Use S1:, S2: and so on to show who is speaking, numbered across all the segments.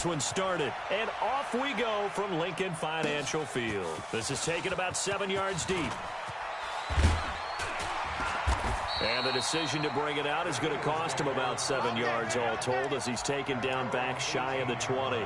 S1: this one started. And off we go from Lincoln Financial Field. This is taken about 7 yards deep. And the decision to bring it out is going to cost him about 7 yards all told as he's taken down back shy of the 20.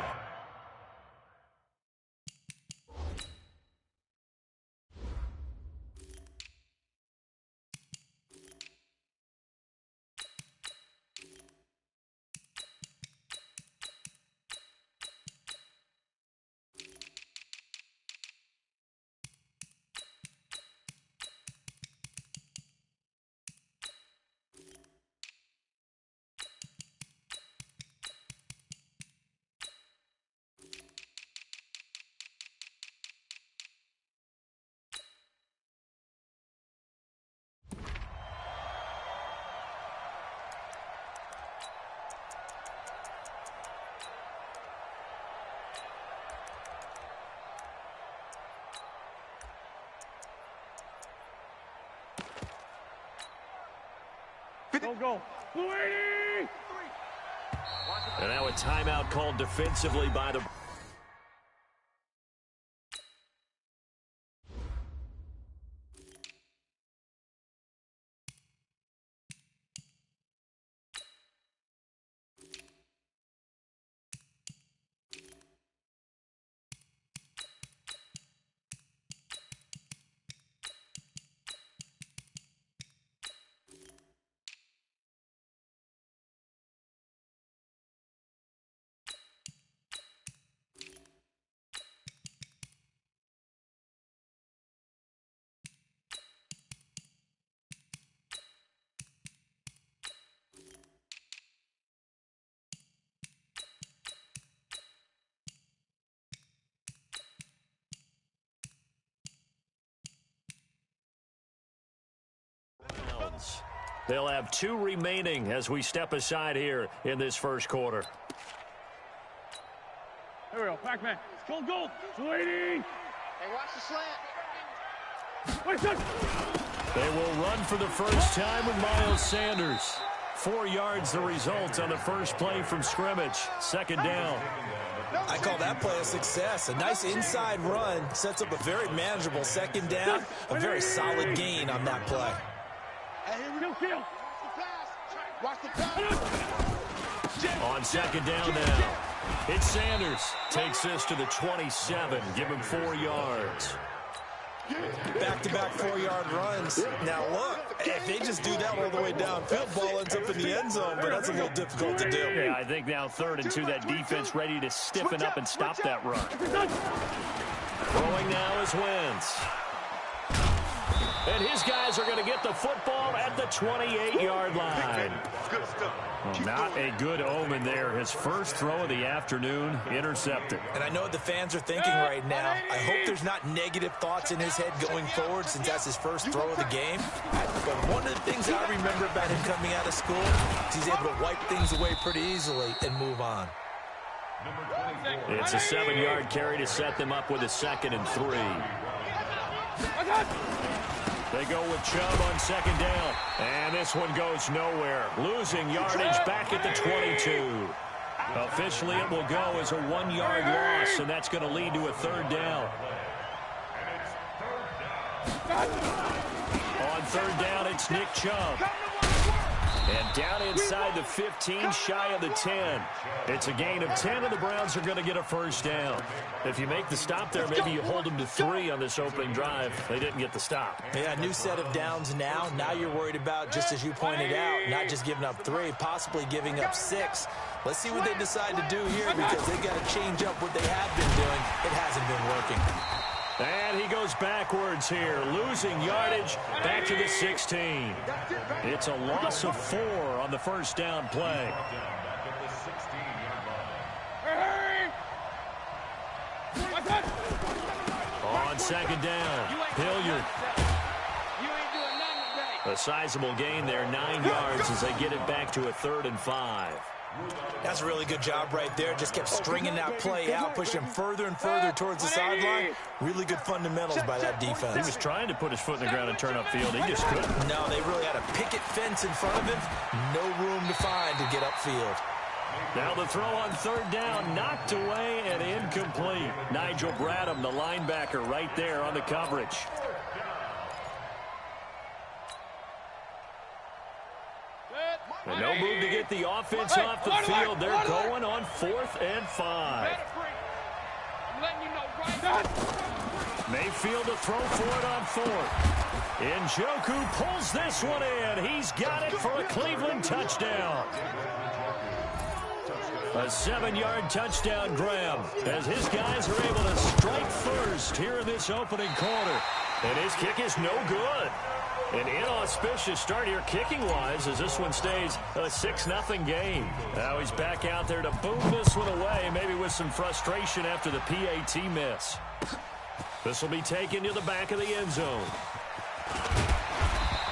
S2: Go.
S1: And now a timeout called defensively by the... They'll have 2 remaining as we step aside here in this first quarter.
S2: There we go, Pac-Man. Goal. Sweetie.
S3: Hey, watch the slant.
S1: They will run for the first time with Miles Sanders. 4 yards the result on the first play from scrimmage. Second down.
S4: I call that play a success. A nice inside run sets up a very manageable second down. A very solid gain on that play.
S3: Hey, here we go, Phil. Watch the pass.
S1: On second down now. It's Sanders. Takes this to the 27. Give him 4 yards.
S4: Back-to-back 4-yard runs. Now, look, if they just do that all the way downfield, ball ends up in the end zone, but that's a little difficult to do.
S1: Yeah, I think now 3rd and 2, that defense ready to stiffen up and stop that run. Throwing now is Wentz. And his guys are going to get the football at the 28-yard line. Well, not a good omen there. His first throw of the afternoon intercepted.
S4: And I know what the fans are thinking right now. I hope there's not negative thoughts in his head going forward since that's his first throw of the game. But one of the things I remember about him coming out of school is he's able to wipe things away pretty easily and move on.
S1: It's a 7-yard carry to set them up with a 2nd and 3. They go with Chubb on second down. And this one goes nowhere. Losing yardage back at the 22. Officially, it will go as a 1-yard loss, and that's going to lead to a 3rd down. On 3rd down, it's Nick Chubb. And down inside the 15, shy of the 10. It's a gain of 10, and the Browns are going to get a first down. If you make the stop there, maybe you hold them to 3 on this opening drive. They didn't get the stop.
S4: Yeah, new set of downs now. Now you're worried about, just as you pointed out, not just giving up 3, possibly giving up 6. Let's see what they decide to do here because they got to change up what they have been doing. It hasn't been working.
S1: And he goes backwards here, losing yardage back to the 16. It's a loss of 4 on the first down play. On second down, Hilliard. A sizable gain there, 9 yards as they get it back to a 3rd and 5.
S4: That's a really good job right there. Just kept stringing that play out, pushing further and further towards the sideline. Really good fundamentals by that defense.
S1: He was trying to put his foot in the ground and turn upfield. He just couldn't.
S4: No, they really had a picket fence in front of him. No room to find to get upfield.
S1: Now the throw on third down, knocked away and incomplete. Nigel Bradham, the linebacker, right there on the coverage. And no move to get the offense off the field. They're going on 4th and 5. Mayfield to throw for it on 4th. Njoku pulls this one in. He's got it for a Cleveland touchdown. A 7-yard touchdown grab as his guys are able to strike first here in this opening quarter. And his kick is no good. An inauspicious start here kicking-wise as this one stays a 6-0 game. Now he's back out there to boom this one away, maybe with some frustration after the PAT miss. This will be taken to the back of the end zone.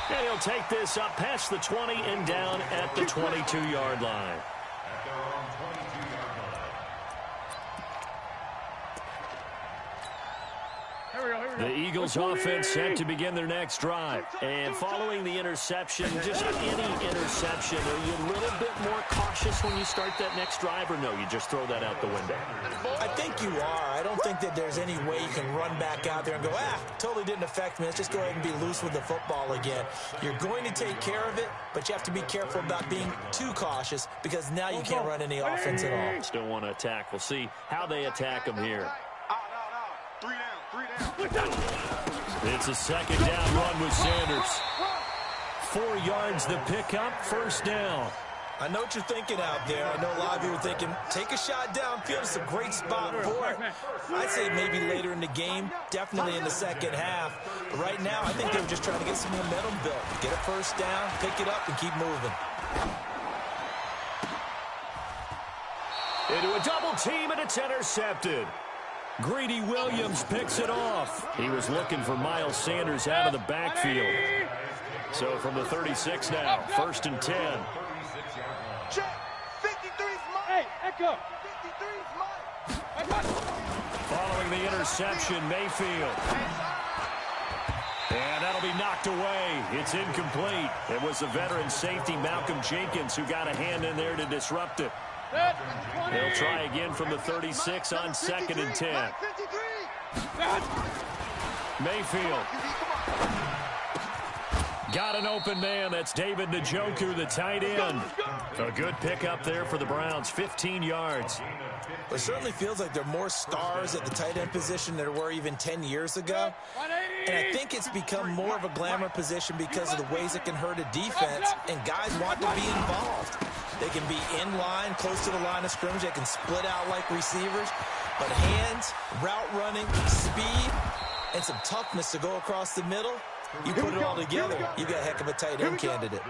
S1: And he'll take this up past the 20 and down at the 22-yard line. The Eagles offense set to begin their next drive. And following the interception, just any interception, are you a little bit more cautious when you start that next drive, or no, you just throw that out the window?
S4: I think you are. I don't think that there's any way you can run back out there and go, totally didn't affect me. Let's just go ahead and be loose with the football again. You're going to take care of it, but you have to be careful about being too cautious because now you can't run any offense at all.
S1: Still want to attack. We'll see how they attack them here.
S3: 3 down.
S1: It's a second down run with Sanders. 4 yards the pickup, first down.
S4: I know what you're thinking out there. I know a lot of you are thinking, take a shot downfield. It's a great spot for it. I'd say maybe later in the game, definitely in the second half. But right now, I think they were just trying to get some momentum built. Get a first down, pick it up, and keep moving.
S1: Into a double team, and it's intercepted. Greedy Williams picks it off. He was looking for Miles Sanders out of the backfield. So from the 36 now, 1st and 10.
S3: Check. 53's mine.
S2: Hey, Echo.
S3: 53's mine.
S1: Following the interception, Mayfield. And that'll be knocked away. It's incomplete. It was the veteran safety Malcolm Jenkins who got a hand in there to disrupt it. They'll try again from the 36 on 2nd and 10. Mayfield. Got an open man. That's David Njoku, the tight end. A good pickup there for the Browns, 15 yards.
S4: It certainly feels like there are more stars at the tight end position than there were even 10 years ago. And I think it's become more of a glamour position because of the ways it can hurt a defense, and guys want to be involved. They can be in line, close to the line of scrimmage. They can split out like receivers. But hands, route running, speed, and some toughness to go across the middle, you put it all together, you got a heck of a tight end candidate.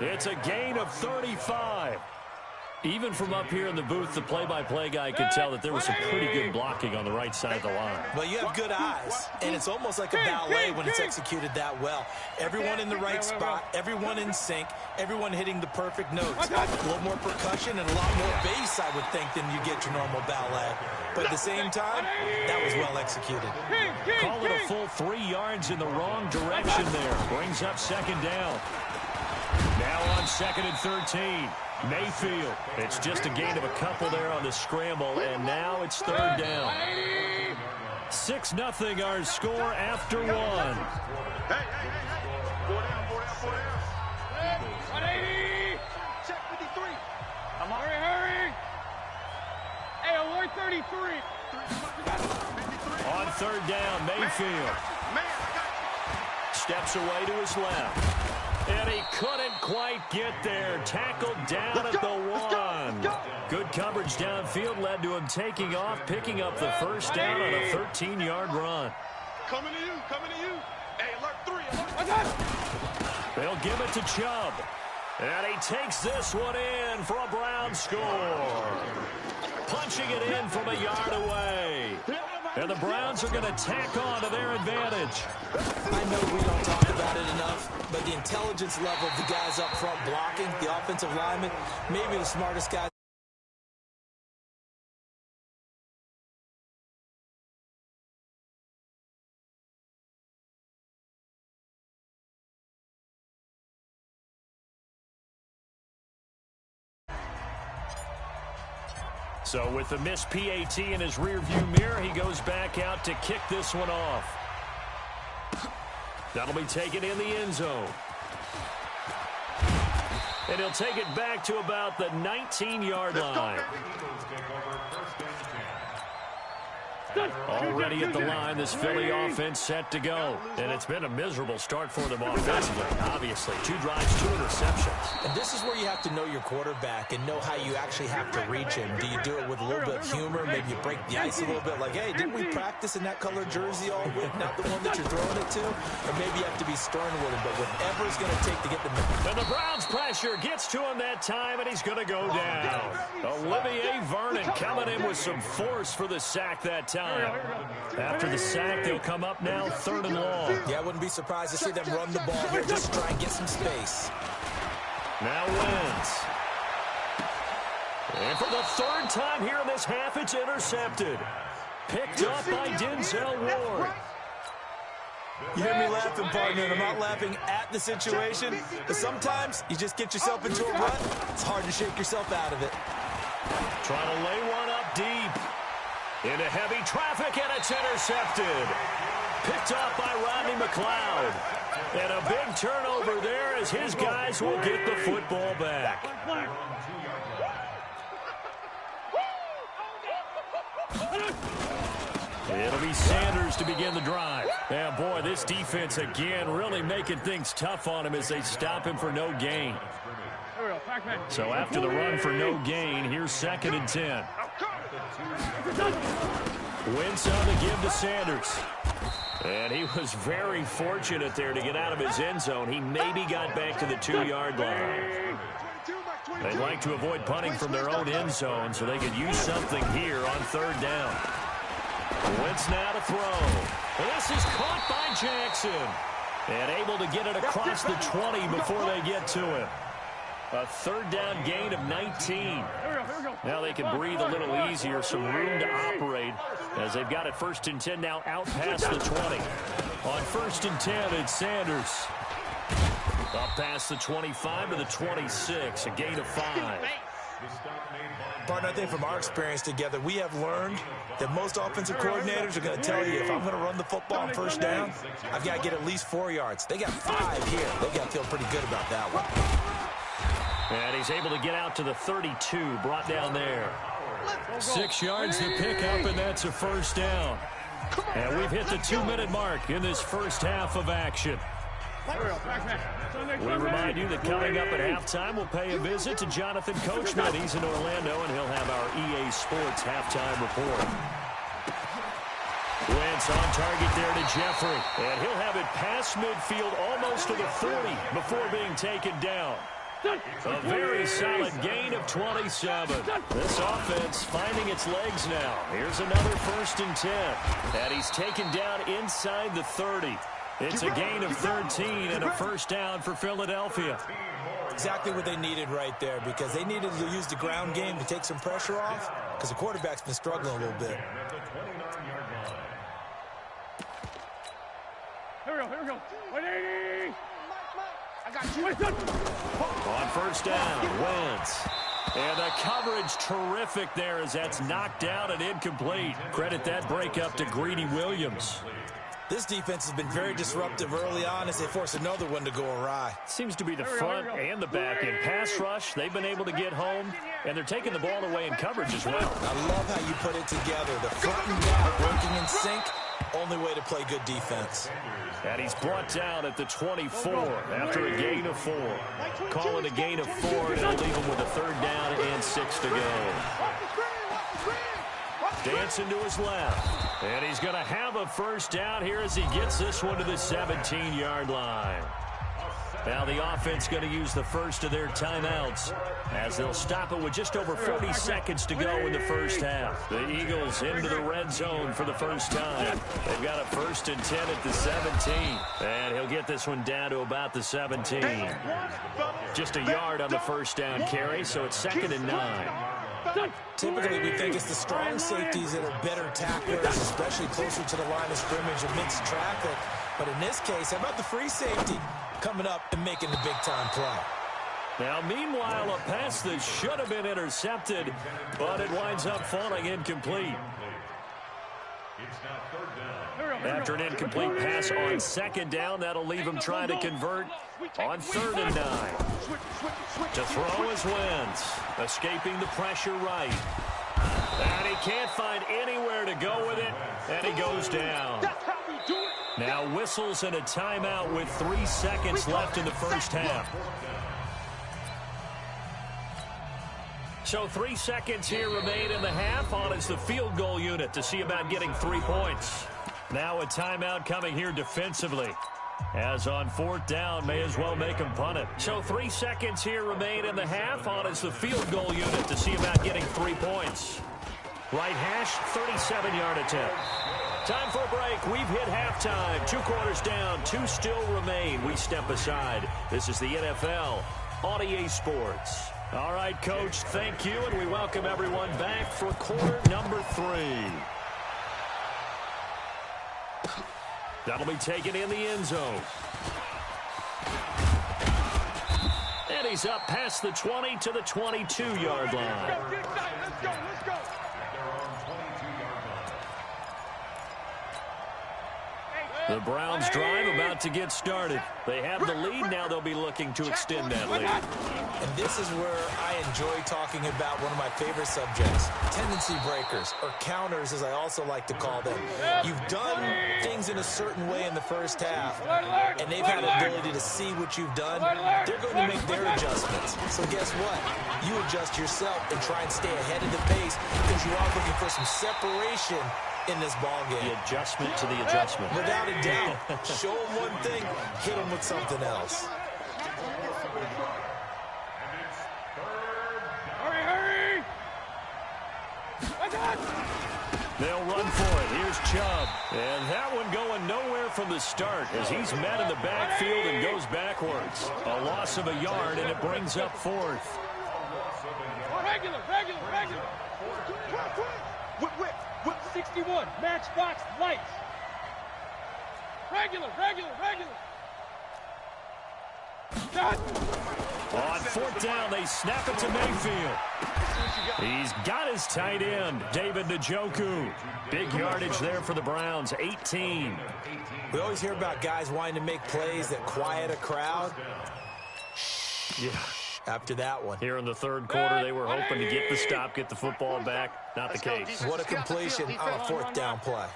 S1: It's a gain of 35. Even from up here in the booth, the play-by-play guy could tell that there was some pretty good blocking on the right side of the line.
S4: Well, you have good eyes, and it's almost like a ballet when it's executed that well. Everyone in the right spot, everyone in sync, everyone hitting the perfect notes. A little more percussion and a lot more bass, I would think, than you get your normal ballet. But at the same time, that was well executed.
S1: Call it a full 3 yards in the wrong direction there. Brings up 2nd down. Now on 2nd and 13. Mayfield. It's just a gain of a couple there on the scramble, and now it's 3rd down. 6-0 our score after 1.
S3: Hey. 4 down.
S2: 180.
S3: Check 53.
S2: Come on. Hurry. Hey, alert 33.
S1: On 3rd down, Mayfield. Steps away to his left. And he couldn't quite get there. Tackled down at the 1. Good coverage downfield led to him taking off, picking up the first down on a 13-yard run.
S3: Coming to you. Hey, alert 3.
S1: They'll give it to Chubb. And he takes this one in for a Brown score. Punching it in from a yard away. And the Browns are going to tack on to their advantage.
S4: I know we don't talk about it enough, but the intelligence level of the guys up front blocking, the offensive linemen, maybe the smartest guys.
S1: So with the missed PAT in his rearview mirror, he goes back out to kick this one off. That'll be taken in the end zone. And he'll take it back to about the 19-yard line. Already at the line, this Philly offense set to go. And it's been a miserable start for them offensively, obviously. 2 drives, 2 interceptions.
S4: And this is where you have to know your quarterback and know how you actually have to reach him. Do you do it with a little bit of humor? Maybe you break the ice a little bit, like, hey, didn't we practice in that color jersey all week, not the one that you're throwing it to? Or maybe you have to be stern with him, but whatever it's going to take to get the middle.
S1: And the Browns pressure gets to him that time, and he's going to go down. Olivier Vernon coming in with some force for the sack that time. After the sack, they'll come up now 3rd and long.
S4: Yeah, I wouldn't be surprised to see them run the ball here just to try and get some space.
S1: Now Wentz. And for the 3rd time here in this half, it's intercepted. Picked up by Denzel Ward.
S4: You hear me laughing, partner, and I'm not laughing at the situation, but sometimes you just get yourself into a rut. It's hard to shake yourself out of it.
S1: Trying to lay one up deep. Into heavy traffic, and it's intercepted. Picked up by Rodney McLeod. And a big turnover there as his guys will get the football back. It'll be Sanders to begin the drive. And boy, this defense again really making things tough on him as they stop him for no gain. So after the run for no gain, here's 2nd and 10. Wentz on the give to Sanders. And he was very fortunate there to get out of his end zone. He maybe got back to the 2-yard line. They'd like to avoid punting from their own end zone so they could use something here on 3rd down. Wentz now to throw. This is caught by Jackson. And able to get it across the 20 before they get to him. A 3rd down gain of 19. Now they can breathe a little easier, some room to operate as they've got it 1st and 10 now out past the 20. On 1st and 10, it's Sanders. Up past the 25 to the 26, a gain of 5.
S4: Partner, I think from our experience together, we have learned that most offensive coordinators are going to tell you, if I'm going to run the football on 1st down, I've got to get at least 4 yards. They got 5 here. They got to feel pretty good about that one.
S1: And he's able to get out to the 32, brought down there. 6 yards to pick up, and that's a 1st down. And we've hit the 2-minute mark in this first half of action. We remind you that coming up at halftime, we'll pay a visit to Jonathan Coachman. He's in Orlando, and he'll have our EA Sports halftime report. Wentz on target there to Jeffrey. And he'll have it past midfield almost to the 40 before being taken down. A very solid gain of 27. This offense finding its legs now. Here's another 1st and 10. And he's taken down inside the 30. It's a gain of 13 and a 1st down for Philadelphia.
S4: Exactly what they needed right there, because they needed to use the ground game to take some pressure off, because the quarterback's been struggling a little bit.
S2: Here we go. 180.
S3: I got you.
S1: On 1st down, Wentz. And the coverage terrific there as that's knocked down and incomplete. Credit that breakup to Greedy Williams.
S4: This defense has been very disruptive early on as they force another one to go awry.
S1: Seems to be the front and the back end. Pass rush, they've been able to get home, and they're taking the ball away in coverage as well.
S4: I love how you put it together. The front and back working in sync, only way to play good defense.
S1: And he's brought down at the 24 after a gain of 4. Call it a gain of 4, and it'll leave him with a 3rd down and 6 to go. Dancing to his left. And he's going to have a 1st down here as he gets this one to the 17-yard line. Now the offense going to use the first of their timeouts as they'll stop it with just over 40 seconds to go in the first half. The Eagles into the red zone for the first time. They've got a 1st and 10 at the 17. And he'll get this one down to about the 17. Just a yard on the 1st down carry, so it's 2nd and 9.
S4: Typically, we think it's the strong safeties that are better tacklers, especially closer to the line of scrimmage amidst traffic. But in this case, how about the free safety coming up and making the big-time play?
S1: Now, meanwhile, a pass that should have been intercepted, but it winds up falling incomplete. After an incomplete pass on second down, that'll leave him trying to convert on 3rd and 9. To throw is Wentz, escaping the pressure right. And he can't find anywhere to go with it, and he goes down. Now whistles and a timeout with 3 seconds left in the first half. So 3 seconds here remain in the half. On is the field goal unit to see about getting 3 points. Now a timeout coming here defensively. As on 4th down, may as well make him punt it. So 3 seconds here remain in the half. On is the field goal unit to see about getting 3 points. Right hash, 37-yard attempt. Time for a break. We've hit halftime. 2 quarters down, 2 still remain. We step aside. This is the NFL on EA Sports. All right, Coach, thank you, and we welcome everyone back for quarter number 3. That'll be taken in the end zone. And he's up past the 20 to the 22-yard line.
S3: Let's go.
S1: The Browns drive about to get started. They have the lead. Now they'll be looking to extend that lead.
S4: And this is where I enjoy talking about one of my favorite subjects, tendency breakers, or counters as I also like to call them. You've done things in a certain way in the first half, and they've had the ability to see what you've done. They're going to make their adjustments. So guess what? You adjust yourself and try and stay ahead of the pace because you are looking for some separation in this ball game.
S1: The adjustment to the adjustment.
S4: Without a doubt. Show them one thing, hit them with something else.
S2: Hurry!
S1: They'll run for it. Here's Chubb. And that one going nowhere from the start as he's met in the backfield and goes backwards. A loss of a yard, and it brings up 4th.
S2: Regular. Whip 61, matchbox lights. Regular.
S1: On 4th down, they snap it to Mayfield. He's got his tight end, David Njoku. Big yardage there for the Browns, 18.
S4: We always hear about guys wanting to make plays that quiet a crowd.
S1: Yeah.
S4: After that one.
S1: Here in the 3rd quarter, they were hoping to get the stop, get the football back. Not the case.
S4: What a completion on a 4th down play.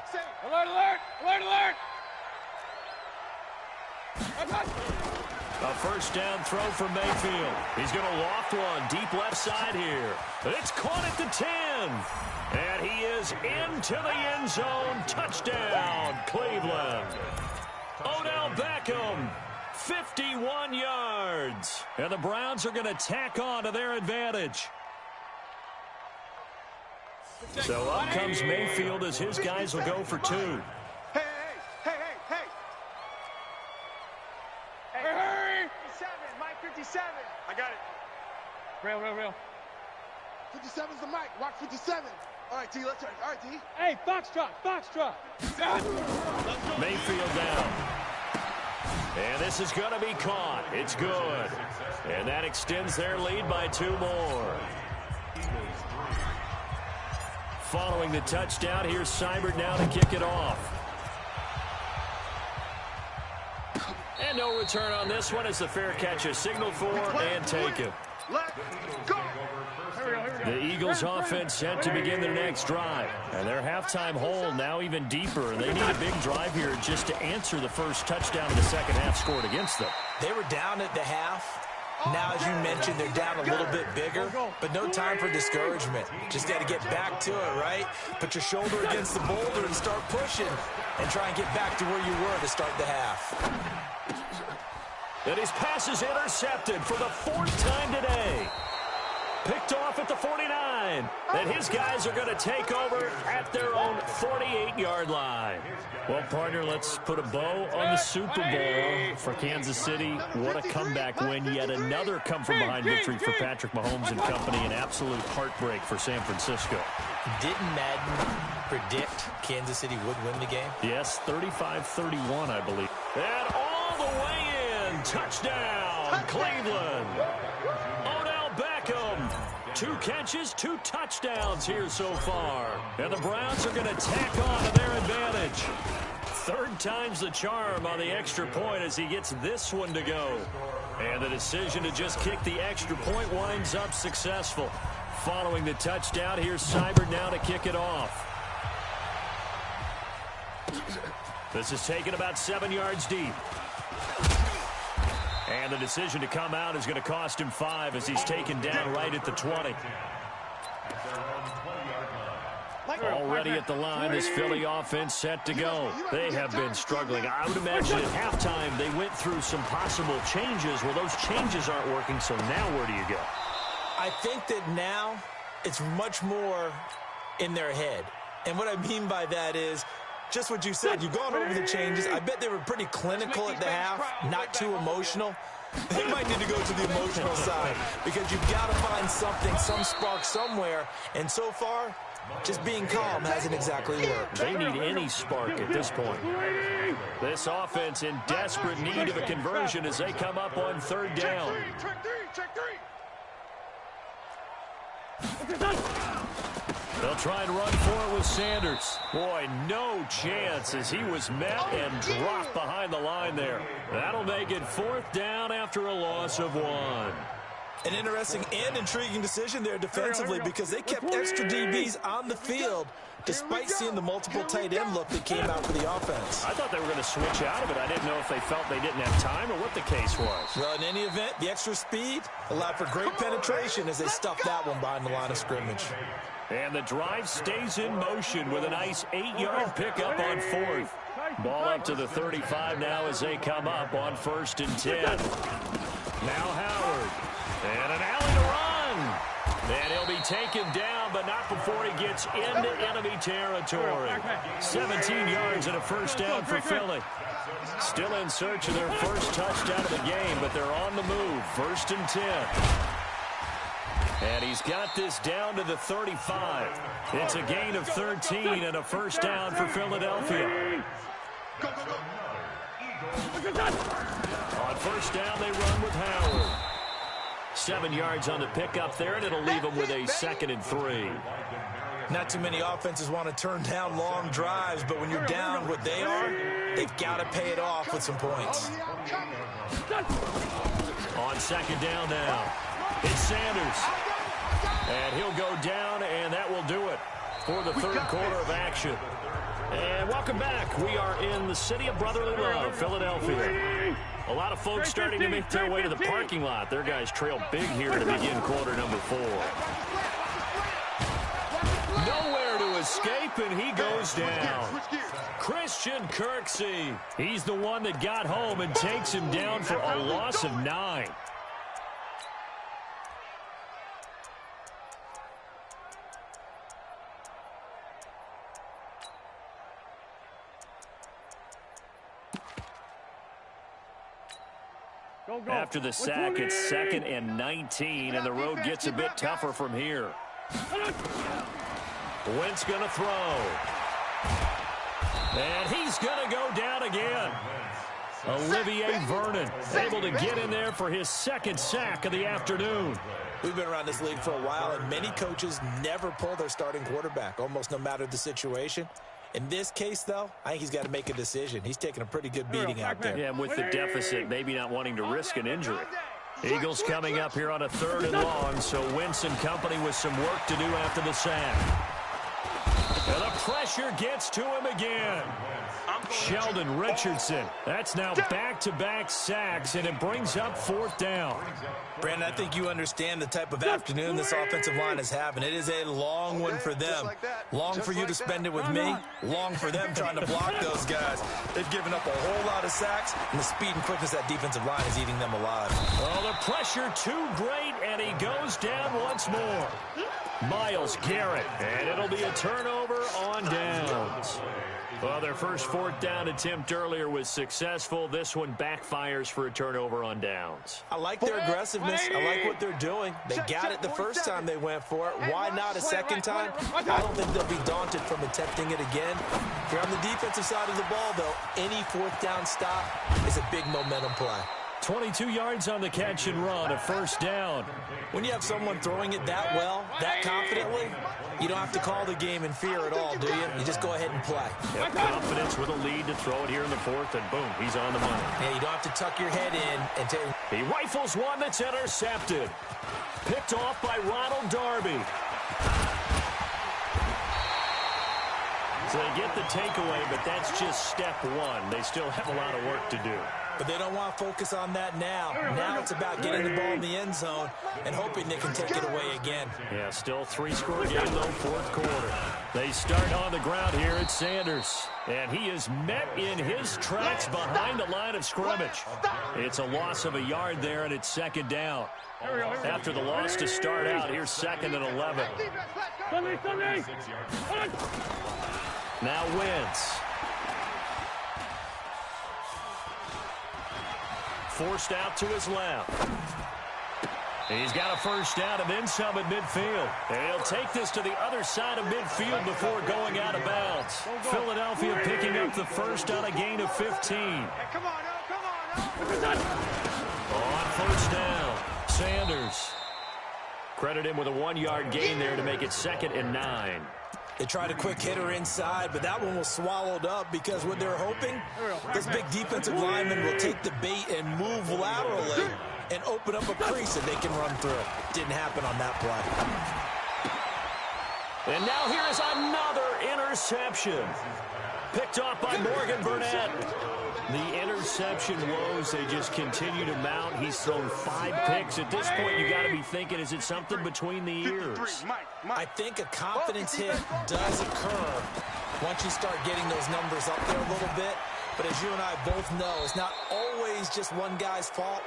S2: Alert!
S1: A 1st down throw for Mayfield. He's going to loft one deep left side here. It's caught at the 10. And he is into the end zone. Touchdown, Cleveland. Odell Beckham. 51 yards. And the Browns are going to tack on to their advantage. So up comes Mayfield as his guys will go for 2.
S3: Hey.
S2: Hurry!
S3: 57, Mike 57. I got it.
S2: Real.
S3: 57's the mic. Watch 57. All right, D, let's try. All right, D.
S2: Hey, Foxtrot.
S1: Mayfield down. And this is going to be caught. It's good. And that extends their lead by 2 more. Following the touchdown, here's Seibert now to kick it off. And no return on this one as the fair catch is signaled for and taken.
S3: Let's go.
S1: The Eagles offense set to begin their next drive. And their halftime hole now even deeper. And they need a big drive here just to answer the first touchdown of the second half scored against them.
S4: They were down at the half. Now, as you mentioned, they're down a little bit bigger, but no time for discouragement. Just got to get back to it, right? Put your shoulder against the boulder and start pushing and try and get back to where you were to start the half.
S1: And his pass is intercepted for the 4th time today. Picked off at the 49. And his guys are going to take over at their own 48-yard line. Well, partner, let's put a bow on the Super Bowl for Kansas City. What a comeback win. Yet another come-from-behind victory for Patrick Mahomes and company. An absolute heartbreak for San Francisco.
S4: Didn't Madden predict Kansas City would win the game?
S1: Yes, 35-31, I believe. And all the way in. Touchdown. touchdown, Cleveland. Odell Beckham. 2 catches, 2 touchdowns here so far. And the Browns are going to tack on to their advantage. 3rd time's the charm on the extra point as he gets this one to go. And the decision to just kick the extra point winds up successful. Following the touchdown, here's Seibert now to kick it off. This is taken about 7 yards deep. And the decision to come out is going to cost him 5 as he's taken down right at the 20. Already at the line, this Philly offense set to go. They have been struggling. I would imagine at halftime they went through some possible changes. Well, those changes aren't working, so now where do you go?
S4: I think that now it's much more in their head. And what I mean by that is just what you said. You've gone over the changes. I bet they were pretty clinical at the half, not too emotional. They might need to go to the emotional side because you've got to find something, some spark somewhere. And so far, just being calm hasn't exactly worked.
S1: They need any spark at this point. This offense in desperate need of a conversion as they come up on 3rd down.
S3: Check three.
S1: They'll try and run for it with Sanders. Boy, no chance as he was met and dropped behind the line there. That'll make it 4th down after a loss of 1.
S4: An interesting and intriguing decision there defensively because they kept extra DBs on the field despite seeing the multiple tight end look that came out for the offense.
S1: I thought they were going to switch out of it. I didn't know if they felt they didn't have time or what the case was.
S4: Well, in any event, the extra speed allowed for great penetration as they stuffed that one behind the line of scrimmage.
S1: And the drive stays in motion with a nice 8-yard pickup on 4th. Ball up to the 35 now as they come up on 1st and 10. Now Howard. And an alley to run. And he'll be taken down, but not before he gets into enemy territory. 17 yards and a 1st down for Philly. Still in search of their first touchdown of the game, but they're on the move. 1st and 10. And he's got this down to the 35. It's a gain of 13 and a 1st down for Philadelphia. On 1st down, they run with Howard. 7 yards on the pickup there, and it'll leave them with a 2nd and 3.
S4: Not too many offenses want to turn down long drives, but when you're down what they are, they've got to pay it off with some points.
S1: On 2nd down now, it's Sanders. And he'll go down, and that will do it for the 3rd quarter of action. And welcome back. We are in the city of brotherly love, Philadelphia. A lot of folks starting to make their way to the parking lot. Their guys trail big here to begin quarter number 4. Nowhere to escape, and he goes down. Christian Kirksey. He's the one that got home and takes him down for a loss of 9. After the sack, it's 2nd and 19, and the road gets a bit tougher from here. Wentz going to throw. And he's going to go down again. Olivier Vernon able to get in there for his 2nd sack of the afternoon.
S4: We've been around this league for a while, and many coaches never pull their starting quarterback, almost no matter the situation. In this case, though, I think he's got to make a decision. He's taking a pretty good beating out there.
S1: Yeah, with the deficit, maybe not wanting to risk an injury. Eagles coming up here on a 3rd and long, so Wentz and company with some work to do after the sack. And the pressure gets to him again. Sheldon Richardson. That's now back-to-back sacks, and it brings up 4th down.
S4: Brandon, I think you understand the type of afternoon this offensive line is having. It is a long one for them. Long for you to spend it with me. Long for them trying to block those guys. They've given up a whole lot of sacks, and the speed and quickness of that defensive line is eating them alive.
S1: Oh, the pressure too great, and he goes down once more. Myles Garrett, and it'll be a turnover on downs. Well, their first 4th down attempt earlier was successful. This one backfires for a turnover on downs.
S4: I like their aggressiveness. I like what they're doing. They got it the first time they went for it. Why not a second time? I don't think they'll be daunted from attempting it again. If you're on the defensive side of the ball, though, any 4th down stop is a big momentum play.
S1: 22 yards on the catch and run, a first down.
S4: When you have someone throwing it that well, that confidently, you don't have to call the game in fear at all, do you? You just go ahead and play.
S1: Yep, confidence with a lead to throw it here in the fourth, and boom, he's on the money.
S4: Yeah, you don't have to tuck your head in and take.
S1: He rifles one that's intercepted. Picked off by Ronald Darby. So they get the takeaway, but that's just step one. They still have a lot of work to do.
S4: But they don't want to focus on that now. Now it's about getting the ball in the end zone and hoping they can take it away again.
S1: Yeah, still 3-score game, though, fourth quarter. They start on the ground here at Sanders. And he is met in his tracks behind the line of scrimmage. It's a loss of a yard there, and it's second down. After the loss to start out, here's 2nd and 11. Now Wentz. Forced out to his left. He's got a first down and then some at midfield. And he'll take this to the other side of midfield before going out of bounds. Philadelphia picking up the first on a gain of 15.
S3: Come on.
S1: On first down, Sanders. Credit him with a 1-yard gain there to make it 2nd and 9.
S4: They tried a quick hitter inside, but that one was swallowed up because what they're hoping, this big defensive lineman will take the bait and move laterally and open up a crease that they can run through. Didn't happen on that play.
S1: And now here's another interception. Picked off by Morgan Burnett. The interception woes, they just continue to mount. He's thrown 5 picks. At this point, you got to be thinking, is it something between the ears?
S4: I think a confidence hit does occur once you start getting those numbers up there a little bit. But as you and I both know, it's not always just one guy's fault.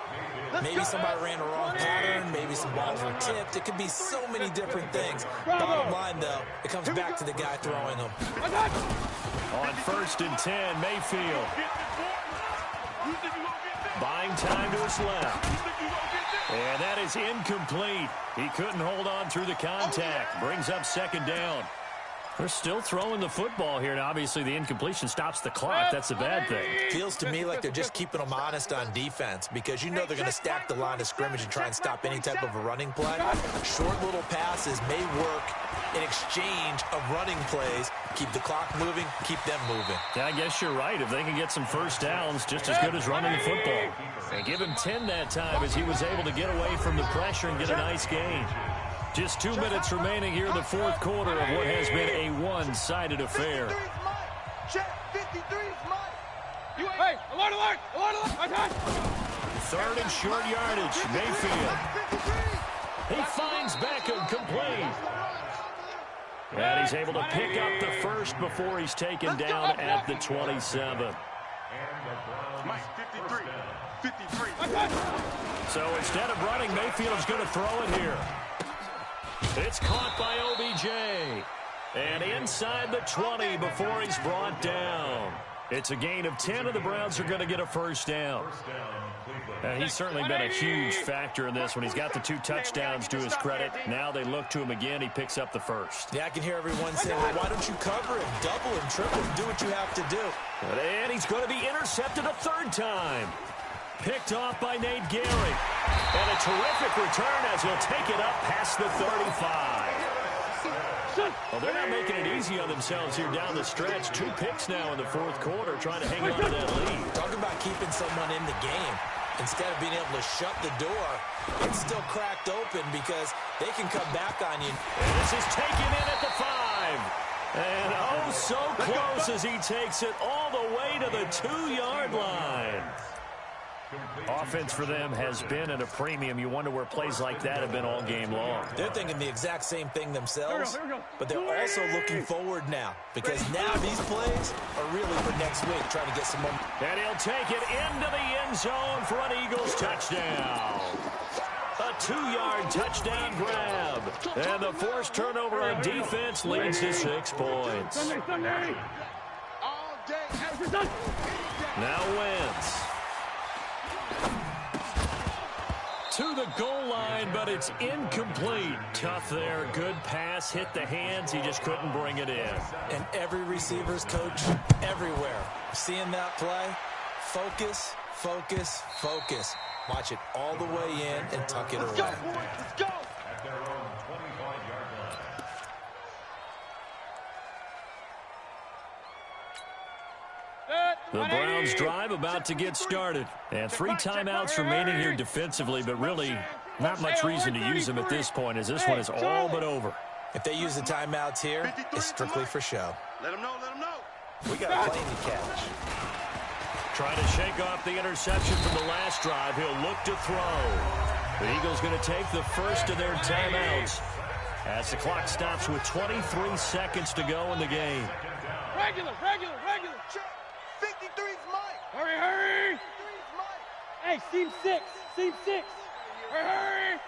S4: Maybe somebody ran a wrong pattern. Maybe some balls were tipped. It could be so many different things. Bottom line, though, it comes back to the guy throwing them.
S1: On 1st and 10, Mayfield. Buying time to his left. And that is incomplete. He couldn't hold on through the contact. Brings up 2nd down. They're still throwing the football here, and obviously the incompletion stops the clock. That's a bad thing.
S4: Feels to me like they're just keeping them honest on defense because you know they're going to stack the line of scrimmage and try and stop any type of a running play. Short little passes may work in exchange of running plays. Keep the clock moving, keep them moving.
S1: Yeah, I guess you're right. If they can get some first downs, just as good as running the football. And give him 10 that time as he was able to get away from the pressure and get a nice gain. Just 2 minutes remaining here in the fourth quarter of what has been a one-sided affair.
S2: Hey, alert, alert, alert, alert.
S1: 3rd and short yardage, Mayfield. He finds Beckham complete. And he's able to pick up the first before he's taken down at the 27. So instead of running, Mayfield's going to throw it here. It's caught by OBJ. And inside the 20 before he's brought down. It's a gain of 10, and the Browns are going to get a first down. And he's certainly been a huge factor in this when he's got the 2 touchdowns to his credit. Now they look to him again. He picks up the first.
S4: Yeah, I can hear everyone saying, well, why don't you cover him, double him, triple him, do what you have to do.
S1: And he's going to be intercepted a 3rd time. Picked off by Nate Gehrig. And a terrific return as he'll take it up past the 35. Well, they're not making it easy on themselves here down the stretch. 2 picks now in the fourth quarter, trying to hang on to that lead.
S4: Talk about keeping someone in the game. Instead of being able to shut the door, it's still cracked open because they can come back on you.
S1: And this is taken in at the 5. And oh, so close as he takes it all the way to the 2-yard line. Offense for them has been at a premium. You wonder where plays like that have been all game long.
S4: They're thinking the exact same thing themselves, but they're also looking forward now because now these plays are really for next week, trying to get some momentum.
S1: And he'll take it into the end zone for an Eagles touchdown. A 2-yard touchdown grab. And the forced turnover on defense leads to 6 points. Now Wentz. To the goal line, but it's incomplete. Tough there. Good pass. Hit the hands. He just couldn't bring it in.
S4: And every receiver's coach everywhere. Seeing that play, focus, focus, focus. Watch it all the way in and tuck it away.
S3: Let's go, boys. Let's go.
S1: The Browns drive about to get started. And 3 timeouts remaining here defensively, but really not much reason to use them at this point, as this one is all but over.
S4: If they use the timeouts here, it's strictly for show.
S3: Let them know, let them know.
S4: We got a plane to catch.
S1: Trying to shake off the interception from the last drive. He'll look to throw. The Eagles going to take the first of their timeouts as the clock stops with 23 seconds to go in the game.
S2: Regular.
S3: 53's Mike.
S2: Hurry.
S3: 53's Mike.
S2: Hey, seam 6. Hurry.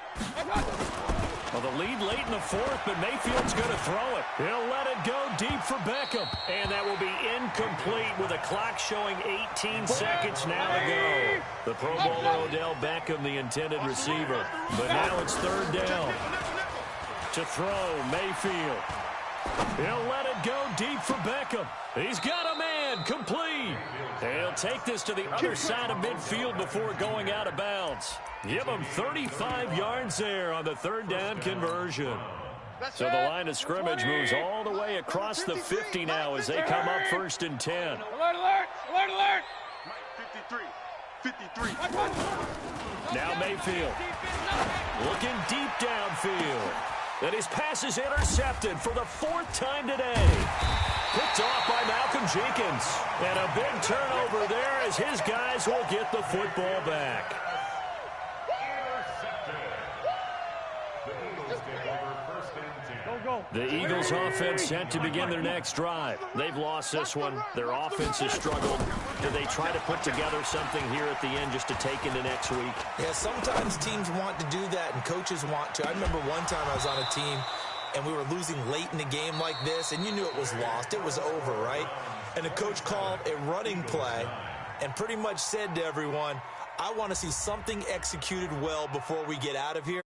S1: Well, the lead late in the fourth, but Mayfield's going to throw it. He'll let it go deep for Beckham. And that will be incomplete with a clock showing 18 seconds now to go. The Pro Bowler Odell Beckham, the intended receiver. But now it's third down. To throw, Mayfield. He'll let it go deep for Beckham. He's got a man, complete. He'll take this to the other side of midfield before going out of bounds. Give him 35 yards there on the third down conversion. So the line of scrimmage moves all the way across the 50 now as they come up 1st and 10.
S2: Alert.
S3: Mike, 53.
S1: Now Mayfield looking deep downfield. And his pass is intercepted for the 4th time today. Picked off by Malcolm Jenkins. And a big turnover there as his guys will get the football back. The Eagles offense set to begin their next drive. They've lost this one. Their offense has struggled. Do they try to put together something here at the end just to take into next week?
S4: Yeah, sometimes teams want to do that and coaches want to. I remember one time I was on a team and we were losing late in the game like this, and you knew it was lost. It was over, right? And the coach called a running play and pretty much said to everyone, I want to see something executed well before we get out of here.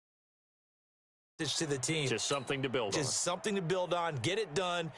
S4: To the team.
S1: Just something to build on.
S4: Just something to build on. Get it done.